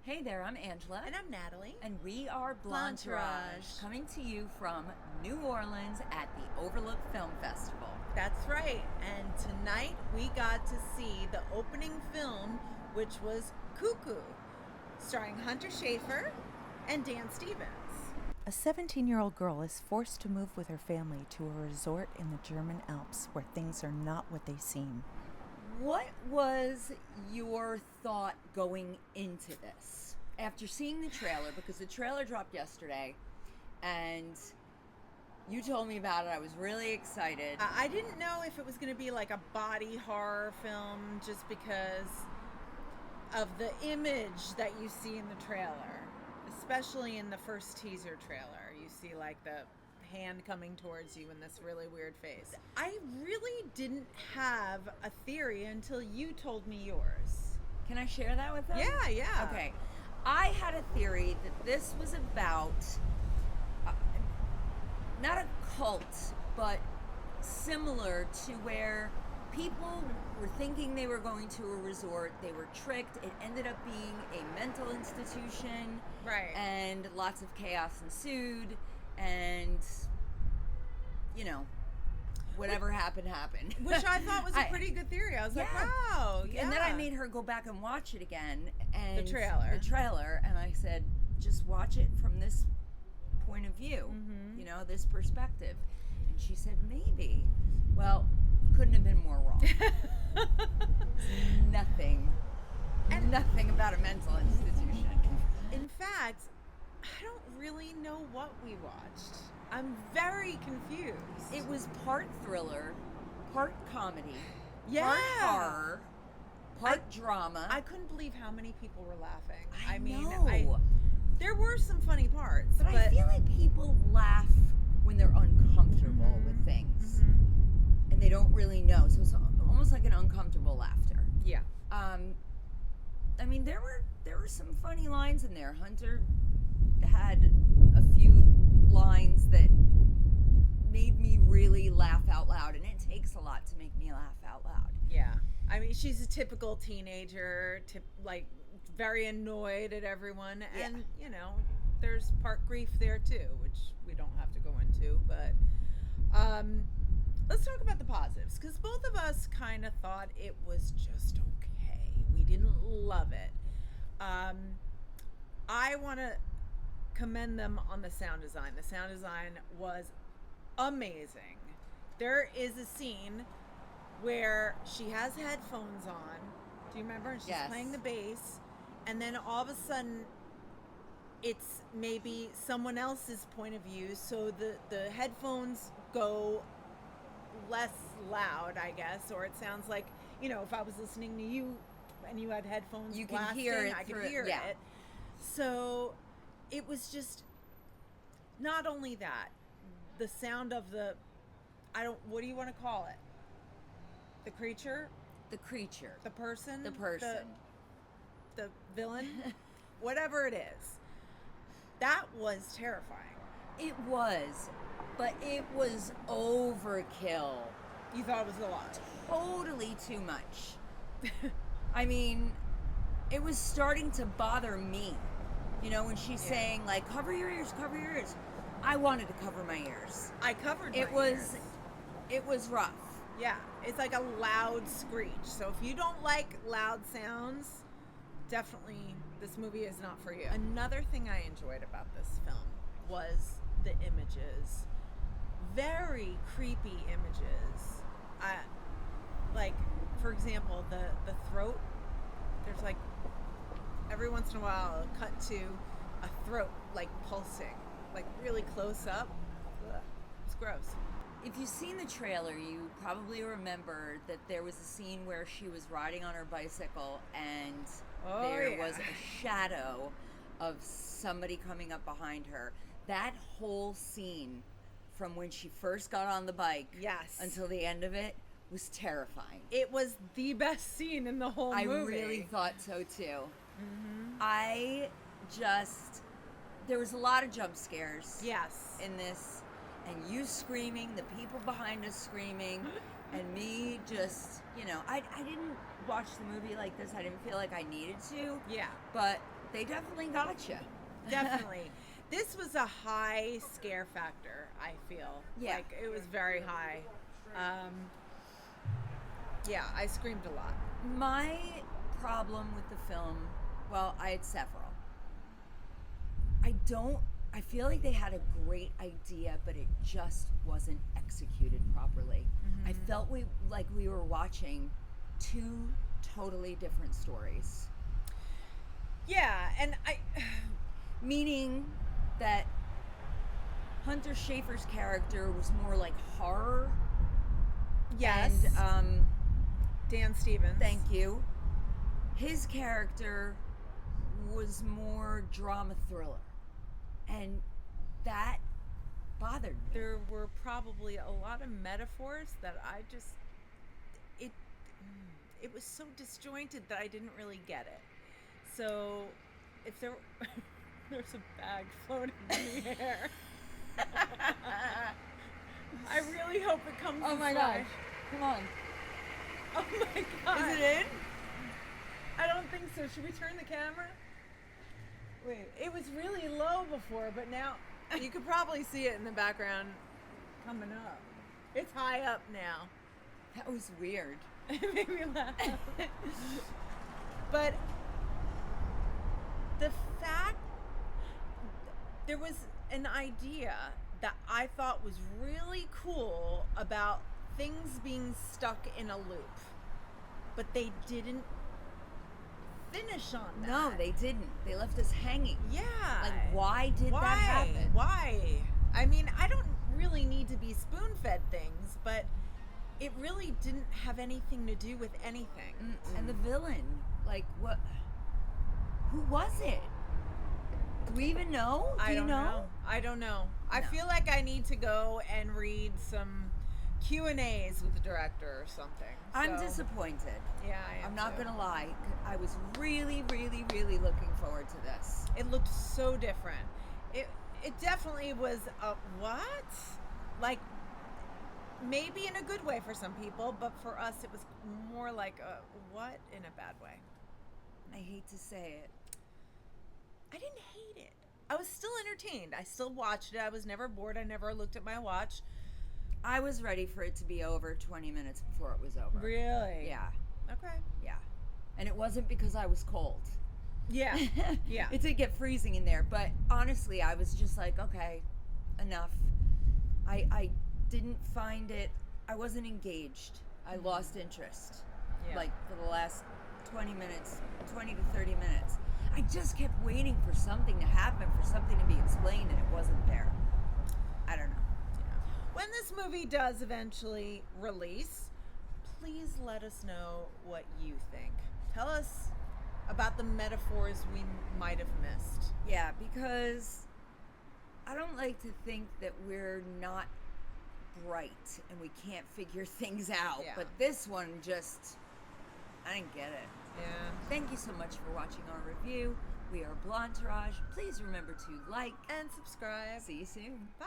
Hey there, I'm Angela. And I'm Natalie. And we are Blondetourage. Blondetourage, coming to you from New Orleans at the Overlook Film Festival. That's right. And tonight we got to see the opening film, which was Cuckoo, starring Hunter Schafer and Dan Stevens. A 17-year-old girl is forced to move with her family to a resort in the German Alps where things are not what they seem. What was your thought going into this? After seeing the trailer, because the trailer dropped yesterday, and you told me about it, I was really excited. I didn't know if it was going to be like a body horror film just because of the image that you see in the trailer, especially in the first teaser trailer. You see like the hand coming towards you in this really weird face. I really didn't have a theory until you told me yours. Can I share that with them? Yeah. Okay. I had a theory that this was about not a cult, but similar to where people were thinking they were going to a resort, they were tricked, it ended up being a mental institution, right? And lots of chaos ensued, and whatever happened. Which I thought was a pretty good theory. I was like, wow, yeah. And then I made her go back and watch it again, and the trailer, and I said, just watch it from this point of view, this perspective. And she said, maybe. Well, couldn't have been more wrong. Nothing about a mental institution. In fact, I don't really know what we watched. I'm very confused. It was part thriller, part comedy, yeah, part horror, part drama. I couldn't believe how many people were laughing. I know. There were some funny parts, but I feel like people laugh when they're uncomfortable with things, and they don't really know. So it's almost like an uncomfortable laughter. Yeah. I mean, there were some funny lines in there. Hunter had a few lines that made me really laugh out loud, and it takes a lot to make me laugh out loud. Yeah. I mean, she's a typical teenager, very annoyed at everyone, and there's part grief there too, which we don't have to go into, but let's talk about the positives, because both of us kind of thought it was just okay. We didn't love it. I want to commend them on the sound design. The sound design was amazing. There is a scene where she has headphones on. Do you remember? And she's playing the bass, and then all of a sudden it's maybe someone else's point of view, so the headphones go less loud, I guess, or it sounds like, if I was listening to you and you had headphones, you could hear it. I could hear it. So it was just, not only that, the sound of what do you want to call it? The creature? The creature. The person? The person. The villain? Whatever it is. That was terrifying. It was, but it was overkill. You thought it was a lot? Totally too much. I mean, it was starting to bother me. When she's saying, like, cover your ears. I wanted to cover my ears. I covered my ears. It was rough. Yeah, it's like a loud screech. So if you don't like loud sounds, definitely this movie is not for you. Another thing I enjoyed about this film was the images. Very creepy images. For example, the throat. There's like, every once in a while, a cut to a throat, like pulsing, like really close up. Ugh, it's gross. If you've seen the trailer, you probably remember that there was a scene where she was riding on her bicycle, and there was a shadow of somebody coming up behind her. That whole scene, from when she first got on the bike until the end of it, was terrifying. It was the best scene in the whole movie. I really thought so too. There was a lot of jump scares in this, and you screaming, the people behind us screaming, and me just, I didn't watch the movie like this. I didn't feel like I needed to. Yeah. But they definitely got you. Definitely. This was a high scare factor, I feel. Yeah. Like, it was very high. Yeah, I screamed a lot. My problem with the film, well, I had several. I feel like they had a great idea, but it just wasn't executed properly. I felt like we were watching two totally different stories. Yeah, and Meaning that Hunter Schafer's character was more like horror. yes. And, Dan Stevens. thank you. His character was more drama thriller. And that bothered me. There were probably a lot of metaphors that I just it was so disjointed that I didn't really get it. So if there's a bag floating in the air. I really hope it comes. Oh my gosh. gosh. Come on. Oh my god. Is it in? I don't think so. Should we turn the camera? Wait, it was really low before, but now you could probably see it in the background coming up. It's high up now. That was weird. It made me laugh. But the fact there was an idea that I thought was really cool about things being stuck in a loop, but they didn't finish on that. No, they didn't. They left us hanging. Yeah. Like, why did that happen? Why? I mean, I don't really need to be spoon-fed things, but it really didn't have anything to do with anything. And the villain, like, what? Who was it? Do we even know? Do you know? I don't know. I No. feel like I need to go and read some Q&As with the director or something. I'm So, disappointed. Yeah, I am I'm not too. gonna lie. I was really, really, really looking forward to this. It looked so different. It definitely was a what? Like, maybe in a good way for some people, but for us it was more like a what in a bad way. I hate to say it. I didn't hate it. I was still entertained. I still watched it. I was never bored. I never looked at my watch. I was ready for it to be over 20 minutes before it was over. Really? Yeah, Okay. yeah. And it wasn't because I was cold. Yeah. Yeah. It did get freezing in there, but honestly, I was just like, okay, enough. I didn't find it, I wasn't engaged. I lost interest. Yeah. Like, for the last 20 minutes, 20 to 30 minutes. I just kept waiting for something to happen, for something to be explained, and it wasn't there. I don't know. When this movie does eventually release, please let us know what you think. Tell us about the metaphors we might have missed. Yeah, because I don't like to think that we're not bright and we can't figure things out. Yeah. But this one just, I didn't get it. Yeah. Thank you so much for watching our review. We are Blondetourage. Please remember to like And subscribe. See you soon. Bye.